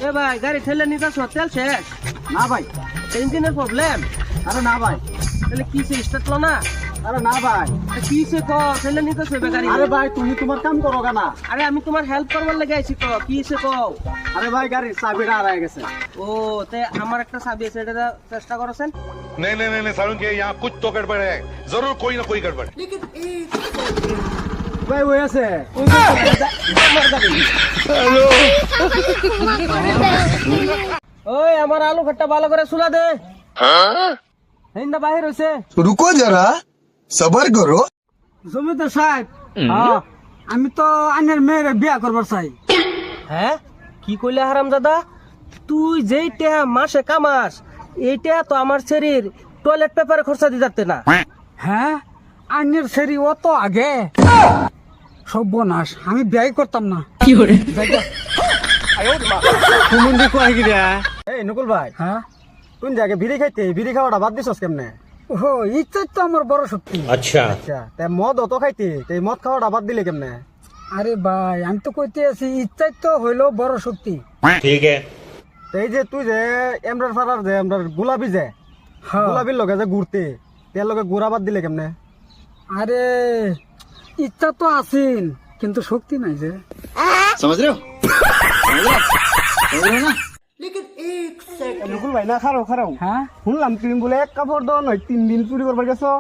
এ ভাই গাড়ি ঠেলে নিতে তেল শেষ না ভাই, ইঞ্জিনের প্রবলেম আরে না ভাই, তাহলে কি সে স্টার্ট লো না আরে না ভাই, কি সে ক ঠেলে নিতে গাড়ি আরে ভাই তুমি তোমার কাম করো কেনা? আরে আমি তোমার হেল্প করবার লাগে আইছি ক কি সে কও আরে ভাই গাড়ির চাবিটা হারায় গেছে। ও তে আমার একটা চাবি আছে এটা চেষ্টা করছেন नहीं नहीं नहीं नहीं सारुण के यहाँ कुछ तो गड़बड़ है जरूर कोई ना कोई गड़बड़ ভাই ওই আছে ওই আমার আলু খট্টা ভালো করে সুলা দে হিন্দা বাহির হইছে रुको जरा सबर करो। জমিদার সাহেব, আমি তো আইনের মেয়ের বিয়া করবার চাই। হ্যাঁ কি কইলে হারামজাদা তুই যেইটা মাসে কামাস এইটা তো আমার শরীর টয়লেট পেপারে খরচা দিতে যাচ্ছে না হ্যাঁ, আইনের সেরি অত আগে সর্বনাশ, আমি বিয়াই করতাম না। এই নকুল ভাই, হ্যাঁ কোন জায়গায় বিড়ি খাইতে? বিড়ি খাওয়াটা বাদ দিছস কেমনে? ও ইচ্ছা তো আমার বড় শক্তি। আচ্ছা, তাই মদ অত খাইতে, তাই মদ খাওয়াটা বাদ দিলে কেমনে? আরে ভাই আমি তো কইতে আছি ইচ্ছাই তো হইলো বড় শক্তি। এই যে তুই যে এমরার ফারার যে এমরার গোলাপি যে হ্যাঁ। গোলাপির লগে যে ঘুরতে, তার লগে ঘুরা বাদ দিলে কেমনে? আরে ইচ্ছা তো আছেন কিন্তু শক্তি নাই যে। নকুল ভাই না খারাও খারাও, হ্যাঁ শুনলাম তুমি বলে এক কাপড় দাও নয় 3 দিন চুরি করবার গেছো।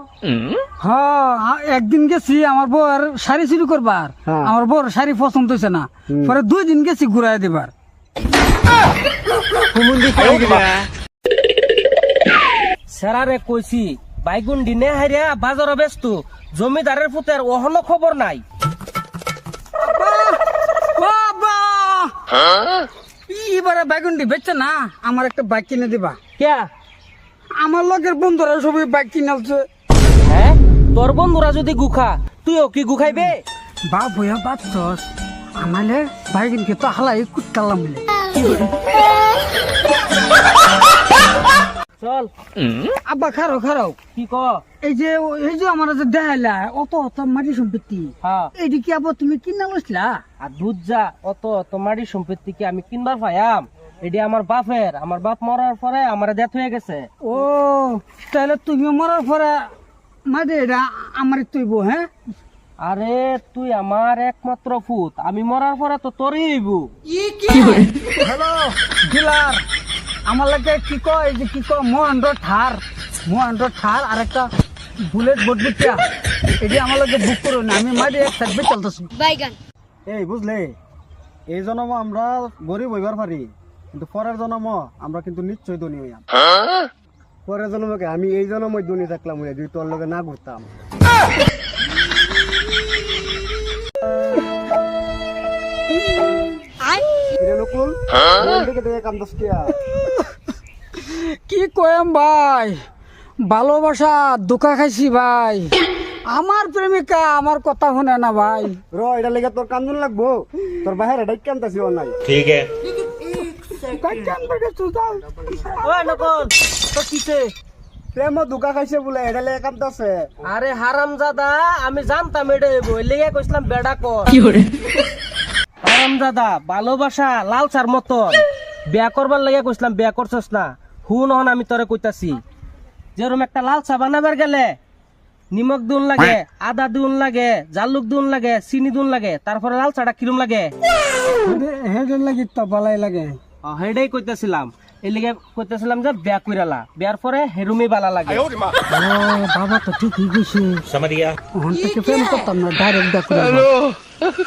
হ্যাঁ একদিন গেছি আমার বউর শাড়ি চুরি করবার, হ্যাঁ। আমার বউর শাড়ি পছন্দ হয়েছে না, পরে 2 দিন গেছি ঘুরাই দিবার। সেরারে কইছি বাইগুন দিনে হারিয়া বাজারে ব্যস্ত জমিদারের পুতের ওহনো খবর নাই বাবা এবারে বাইগুন্ডি বেচছে না, আমার একটা বাইক কিনে দিবা। কে আমার লগের বন্ধুরা সবাই বাইক কিনালছে। হ্যাঁ তোর বন্ধুরা যদি গুখা তুইও কি গুখাইবে বাপ হইয়া বাচ্চস আমালে বাইকিনকে তো হালাই কুটকালাম বলে। চল আব্বা খারো খারো, কি ক এই যে আমার যে দেখাইলা অত অত মাটি সম্পত্তি, হ্যাঁ এইটি কি আবার তুমি কিনা লইছিলা? আর দুধ যা অত তোমারই সম্পত্তি কি আমি কিনবার পাইয়াম? এটি আমার বাপের, আমার বাপ মরার পরে আমার ডেথ হয়ে গেছে। ও তাহলে তুমি মরার পরে মাটি এটা আমার তুইব? হ্যাঁ আরে তুই আমার একমাত্র ফুত, আমি মরার পরে তো তোরই হইব। হ্যালো ডিলার, আমার লাগে কি কয় এই যে কি কয় মহেন্দ্র ঠার আর একটা বুলেট বটবুটিয়া, এটি আমার লাগে বুক করো না, আমি মাটি এক সাইড চলতেছি। এই বুঝলে, এই জন্ম আমরা গরিব হইবার পারি, কিন্তু পরের জন্ম আমরা কিন্তু নিশ্চয় ধনী হইয়াম। পরের জন্মকে আমি এই জন্ম ধনী থাকলাম হইয়া যদি তোর লগে না ঘুরতাম। নকুল কান্দস কিয়া? কি কয়াম ভাই, ভালোবাসা ধোকা খাইছি ভাই, আমার প্রেমিকা আমার কথা শুনে না ভাই। এটা লেগে তোর কান্দন লাগবো, তোর বাহিরে ডাইক কান্দাছি নাই। ওই নকল তো কিছে প্রেম ধোকা খাইছে বলে এটা লেগে কান্দাছে। আরে হারামজাদা আমি জানতাম এটা হইব, এর লেগে কইছিলাম বেড়া কর। হারামজাদা ভালোবাসা লালসার মতন, বিয়া করবার লাগে কইছিলাম বিয়া করছস না। হুন হন আমি তোরে কইতাছি, যেরকম একটা লালসা বানাবার গেলে নিমক দুন লাগে, আদা দুন লাগে, জালুক দুন লাগে, চিনি দুন লাগে, তারপরে লালসাটা কিরম লাগে হেডের লাগি তো বালাই লাগে। হেডেই কইতাছিলাম, এই লিগে কইতাছিলাম যে বিয়া কইরালা, বিয়ার পরে হেরুমি বালা লাগে। ও বাবা তো ঠিকই কইছে, ওখান থেকে প্রেম করতাম না, ডাইরেক্ট দেখো।